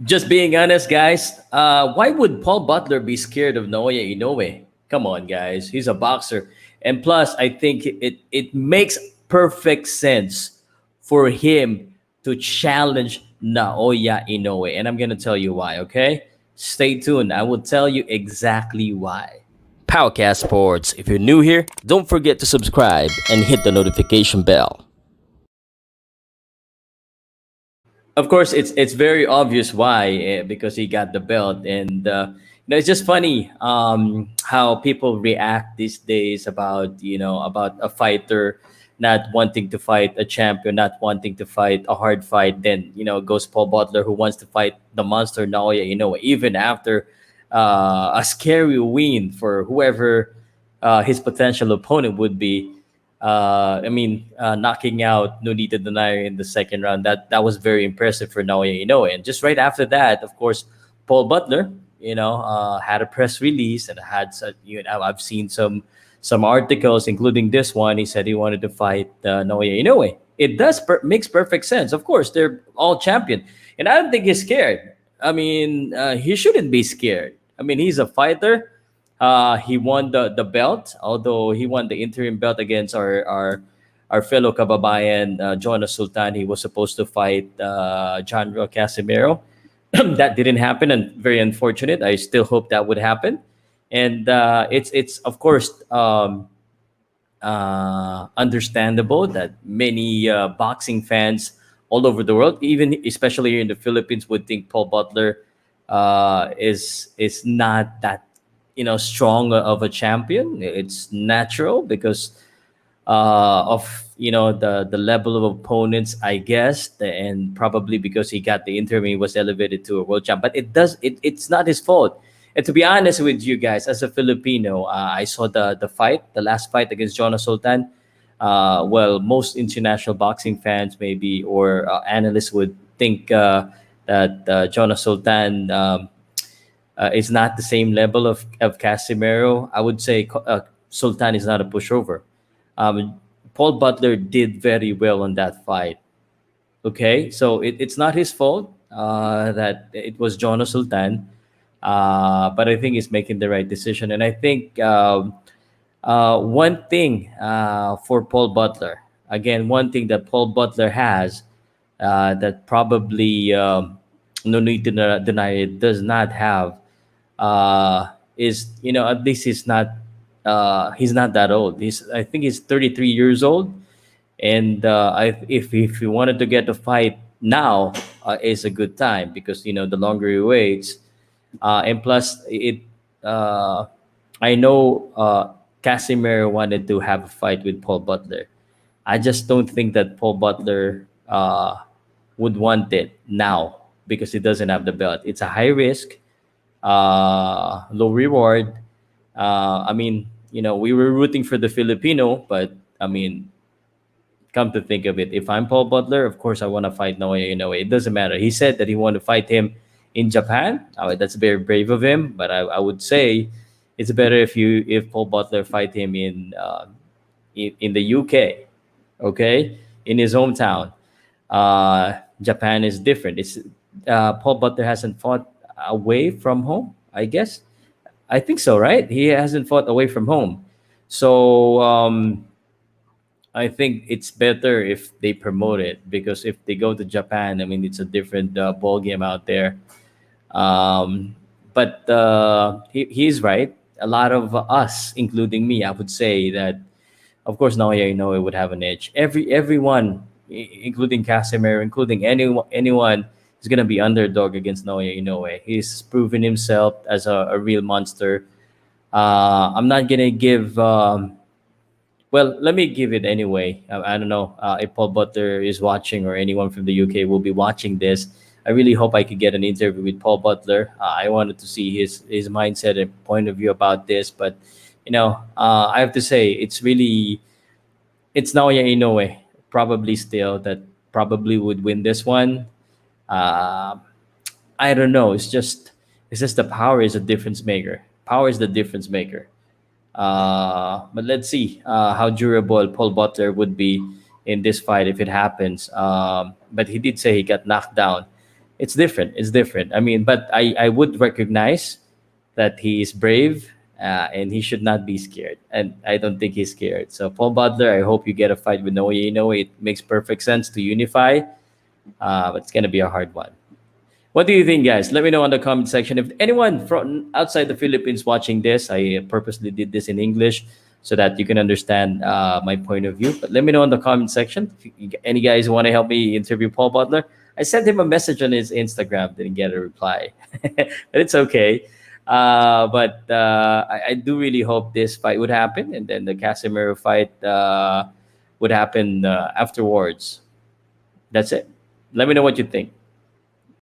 Just being honest, guys. Why would Paul Butler be scared of Naoya Inoue? Come on, guys. He's a boxer, and plus, I think it makes perfect sense for him to challenge Naoya Inoue, and I'm gonna tell you why. Okay, stay tuned. I will tell you exactly why. Powcast Sports. If you're new here, don't forget to subscribe and hit the notification bell. Of course, it's very obvious why, because he got the belt, and it's just funny how people react these days about about a fighter not wanting to fight a champion, not wanting to fight a hard fight. Then goes Paul Butler, who wants to fight the monster Naoya Inoue, even after a scary win for whoever his potential opponent would be. Knocking out Nonita Donaire in the second round, that was very impressive for Naoya Inoue. And just right after that, of course, Paul Butler, had a press release and I've seen some articles, including this one. He said he wanted to fight Naoya Inoue. It makes perfect sense. Of course, they're all champion, and I don't think he's scared. He shouldn't be scared. He's a fighter. He won the belt, although he won the interim belt against our fellow kababayan, Jonas Sultan. He was supposed to fight John Casimiro. That didn't happen, and very unfortunate. I still hope that would happen. And it's of course understandable that many boxing fans all over the world, even especially here in the Philippines, would think Paul Butler is not that strong of a champion. It's natural because of the level of opponents, I guess, and probably because he got the interim, he was elevated to a world champ. But it's not his fault. And to be honest with you guys, as a Filipino, I saw the last fight against Jonas Sultan. Well, most international boxing fans maybe or analysts would think that Jonas Sultan is not the same level of Casimiro. I would say Sultan is not a pushover. Paul Butler did very well on that fight. Okay, so it's not his fault that it was Jonas Sultan, but I think he's making the right decision. And I think one thing for Paul Butler, again, one thing that Paul Butler has that probably no need to deny it does not have is at least he's not that old. I think he's 33 years old, and if he wanted to get a fight now, is a good time because the longer he waits, and plus it I know Casimir wanted to have a fight with Paul Butler. I just don't think that Paul Butler would want it now because he doesn't have the belt. It's a high risk, low reward. We were rooting for the Filipino, but come to think of it, if I'm Paul Butler, of course I want to fight Naoya Inoue. It doesn't matter. He said that he wanted to fight him in Japan. That's very brave of him, but I would say it's better if Paul Butler fight him in the UK, okay, in his hometown. Japan is different. It's Paul Butler hasn't fought away from home, I guess. I think so, right? He hasn't fought away from home, so I think it's better if they promote it because if they go to Japan, it's a different ball game out there. But he's right. A lot of us, including me, I would say that, of course, Naoya Inoue would have an edge. Everyone, including Casimir, including anyone is gonna be underdog against Naoya Inoue. He's proven himself as a real monster. I'm not gonna give. Well, let me give it anyway. I don't know if Paul Butler is watching or anyone from the UK will be watching this. I really hope I could get an interview with Paul Butler. I wanted to see his mindset and point of view about this, but I have to say it's Naoya Inoue probably still that probably would win this one. Uh, I don't know. It's just the power is a difference maker. Power is the difference maker. But let's see how durable Paul Butler would be in this fight if it happens. But he did say he got knocked down. It's different. It's different. I mean, but I would recognize that he is brave, and he should not be scared. And I don't think he's scared. So Paul Butler, I hope you get a fight with Noe. It makes perfect sense to unify, but it's gonna be a hard one. What do you think, guys? Let me know in the comment section. If anyone from outside the Philippines watching this, I purposely did this in English so that you can understand my point of view. But let me know in the comment section. If any guys want to help me interview Paul Butler, I sent him a message on his Instagram, didn't get a reply, but it's okay. But I do really hope this fight would happen, and then the Casemiro fight would happen afterwards. That's it. Let me know what you think.